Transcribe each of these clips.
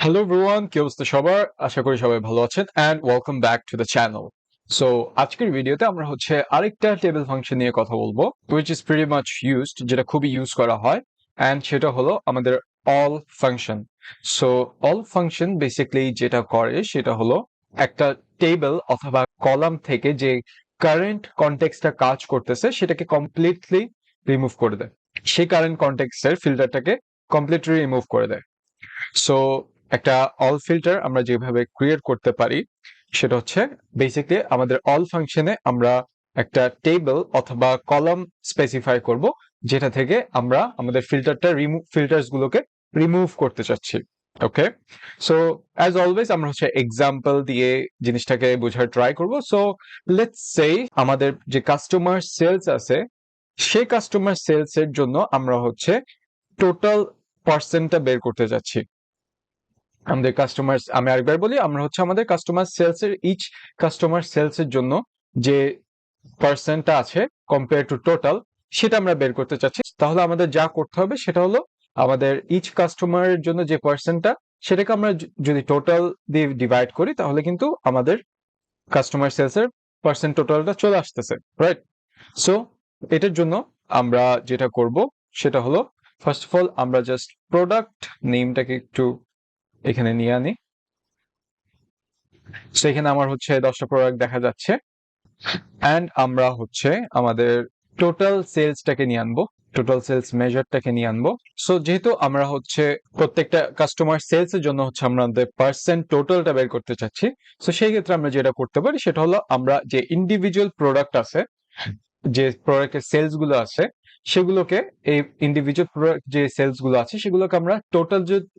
Hello everyone, কি অবস্থা সবার? আশা করি সবাই ভালো আছেন and welcome back to the channel. So আজকের ভিডিওতে আমরা আরেকটা টেবিল ফাংশন নিয়ে কথা বলবো which is pretty much used, যেটা খুবই ইউজ করা হয়, and সেটা হলো আমাদের all function. So all function basically যেটা করে সেটা হলো একটা টেবিল অথবা কলাম থেকে যে কারেন্ট কনটেক্সটটা কাজ করতেছে সেটাকে কমপ্লিটলি রিমুভ করে দেয়। সেই কারেন্ট কনটেক্সটের ফিল্টারটাকে কমপ্লিটলি রিমুভ করে দেয়। সো একটা অল ফিল্টার আমরা যেভাবে ক্রিয়েট করতে পারি সেটা হচ্ছে বেসিক্যালি আমাদের অল ফাংশনে আমরা একটা টেবিল অথবা কলাম স্পেসিফাই করব যেটা থেকে আমরা আমাদের ফিল্টার্স গুলোকে রিমুভ করতে চাচ্ছি। ওকে, সো অ্যাজ অলওয়েজ আমরা এক্সাম্পল দিয়ে জিনিসটাকে বোঝার ট্রাই করব। সো লেটস সে আমাদের যে কাস্টমার সেলস আছে সেই কাস্টমার সেলস এর জন্য আমরা টোটাল পার্সেন্টটা বের করতে যাচ্ছি। আমাদের কাস্টমার, আমি আরেকবার বলি, আমরা আমাদের কাস্টমার সেলস এর ইচ কাস্টমার সেলস এর জন্য যে পার্সেন্টটা আছে কম্পেয়ার টু টোটাল সেটা আমরা বের করতে চাচ্ছি। তাহলে আমাদের যা করতে হবে সেটা হলো আমাদের ইচ কাস্টমারের জন্য যে পার্সেন্টটা সেটাকে আমরা যদি টোটাল দিয়ে ডিভাইড করি তাহলে কিন্তু আমাদের কাস্টমার সেলস এর পার্সেন্ট টোটালটা চলে আসতেছে, রাইট? সো এটার জন্য আমরা যেটা করব সেটা হলো ফার্স্ট অফ অল আমরা জাস্ট প্রোডাক্ট নেমটাকে একটু এখানে নিয়ে আনি। সেখানে আমার 10টা প্রোডাক্ট দেখা যাচ্ছে এন্ড আমরা আমাদের টোটাল সেলসটাকে নিয়ে আনবো, টোটাল সেলস মেজারটাকে নিয়ে আনবো। সো যেহেতু আমরা প্রত্যেকটা কাস্টমার সেলস এর জন্য আমাদের পার্সেন্ট টোটালটা বের করতে চাচ্ছি, সো সেই ক্ষেত্রে আমরা যেটা করতে পারি সেটা হলো আমরা যে ইন্ডিভিজুয়াল প্রোডাক্ট আছে, যে প্রোডাক্টের সেলস গুলো আছে সেগুলোকে, এই ইন্ডিভিজুয়াল প্রোডাক্ট যে সেলস গুলো আছে সেগুলোকে আমরা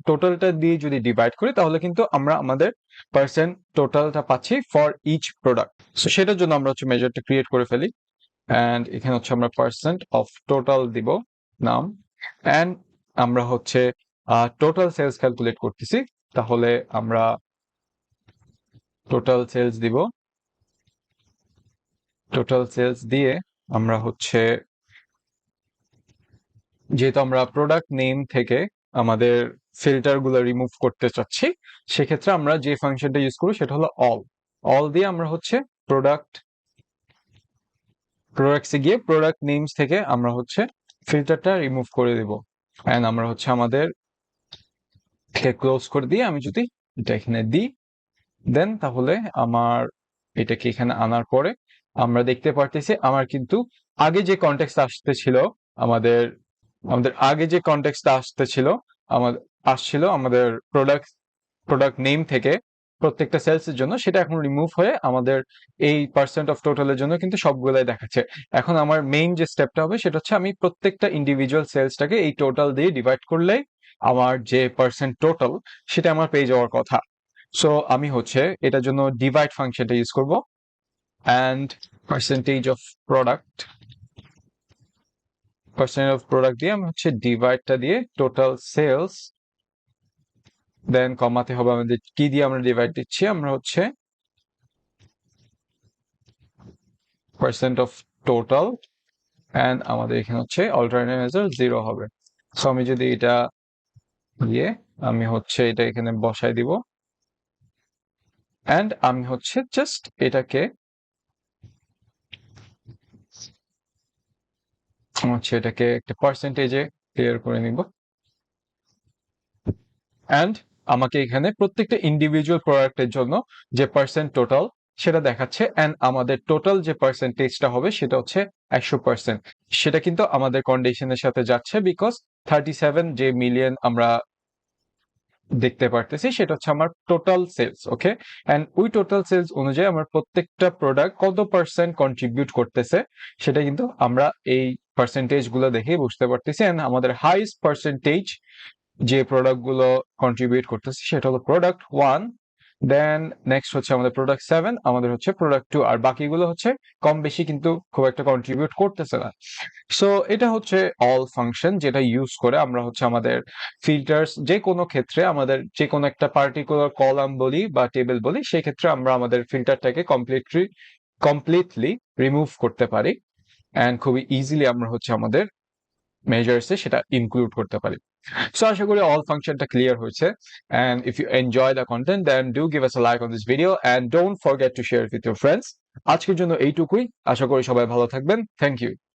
টোটালটা দিয়ে যদি ডিভাইড করি তাহলে কিন্তু আমরা আমাদের পার্সেন্ট টোটালটা পাচ্ছি ফর ইচ প্রোডাক্ট। সো সেটার জন্য আমরা মেজারটা ক্রিয়েট করে ফেলি এন্ড এখানে আমরা পার্সেন্ট অফ টোটাল দিব নাম, এন্ড আমরা টোটাল সেলস ক্যালকুলেট করতেছি। তাহলে আমরা টোটাল সেলস দিব, টোটাল সেলস দিয়ে আমরা যেহেতু আমরা প্রোডাক্ট নেম থেকে আমাদের ফিল্টার গুলো রিমুভ করতে চাচ্ছি সেক্ষেত্রে আমরা যে ফাংশনটা ইউজ করব সেটা হলো অল দিয়ে আমরা প্রোডাক্টসে গিয়ে প্রোডাক্ট নেমস থেকে আমরা ফিল্টারটা রিমুভ করে দেব এন্ড আমরা আমাদের ক্লোজ করে দিয়ে আমি যদি এটা এখানে দিই দেন তাহলে আমার এটাকে এখানে আনার পরে আমরা দেখতে পারতেছি আমার কিন্তু আগে যে কনটেক্সট আসতেছিল আমাদের আমাদের আগে যে কনটেক্সটটা আসছিল আমাদের প্রোডাক্ট নেম থেকে প্রত্যেকটা সেলস এর জন্য, সেটা এখন রিমুভ হয়ে আমাদের এই পার্সেন্ট অফ টোটালের জন্য কিন্তু সবগুলাই দেখাচ্ছে। এখন আমার মেইন যে স্টেপটা হবে সেটা আমি প্রত্যেকটা ইন্ডিভিজুয়াল সেলসটাকে এই টোটাল দিয়ে ডিভাইড করলে আমার যে পার্সেন্ট টোটাল সেটা আমার পেয়ে যাওয়ার কথা। সো আমি এটার জন্য ডিভাইড ফাংশনটা ইউজ করব এন্ড পার্সেন্টেজ অফ প্রোডাক্ট দিয়ে আমি ডিভাইডটা দিয়ে টোটাল সেলস, দেন কমাতে হবে আমাদের কি দিয়ে আমরা ডিভাইড দিচ্ছি, আমরা পার্সেন্ট অফ টোটাল এন্ড আমাদের এখানে অল্টারনেটিভ মেজার 0 হবে। সো আমি যদি এটা দিয়ে আমি এটা এখানে বসাই দিব এন্ড আমি জাস্ট এটাকে একটা পার্সেন্টেজে ক্লিয়ার করে নিব এন্ড আমাকে এখানে প্রত্যেকটা ইন্ডিভিজুয়াল প্রোডাক্টের জন্য যে পার্সেন্ট টোটাল সেটা দেখাচ্ছে এন্ড আমাদের টোটাল যে পার্সেন্টেজটা হবে সেটা 100%। সেটা কিন্তু আমাদের কন্ডিশনের সাথে যাচ্ছে বিকজ 37 যে মিলিয়ন আমরা দেখতে পারতেছি সেটা আমার টোটাল সেলস। ওকে, এন্ড ওই টোটাল সেলস অনুযায়ী আমার প্রত্যেকটা প্রোডাক্ট কত পার্সেন্ট কন্ট্রিবিউট করতেছে সেটা কিন্তু আমরা এই পার্সেন্টেজ গুলো দেখেই বুঝতে পারতেছি এন্ড আমাদের হাইস্ট পার্সেন্টেজ যে প্রোডাক্ট গুলো কন্ট্রিবিউট করতেছে সেটা হলো প্রোডাক্ট 1, দেন নেক্সট আমাদের প্রোডাক্ট 7, আমাদের প্রোডাক্ট 2, আর বাকিগুলো কম বেশি কিন্তু খুব একটা কন্ট্রিবিউট করতেছে না। সো এটা অল ফাংশন, যেটা ইউজ করে আমরা আমাদের ফিল্টার্স যে কোনো ক্ষেত্রে আমাদের যে কোনো একটা পার্টিকুলার কলাম বলি বা টেবিল বলি সেই ক্ষেত্রে আমরা আমাদের ফিল্টারটাকে কমপ্লিটলি রিমুভ করতে পারি এন্ড খুবই ইজিলি আমরা আমাদের মেজার্সে সেটা ইনক্লুড করতে পারি। সো আশা করি অল ফাংশনটা ক্লিয়ার হয়েছে, and if you enjoy the content then do give us a like on this video and don't forget to share it with your friends. আজকের জন্য এইটুকুই, আশা করি সবাই ভালো থাকবেন। Thank you.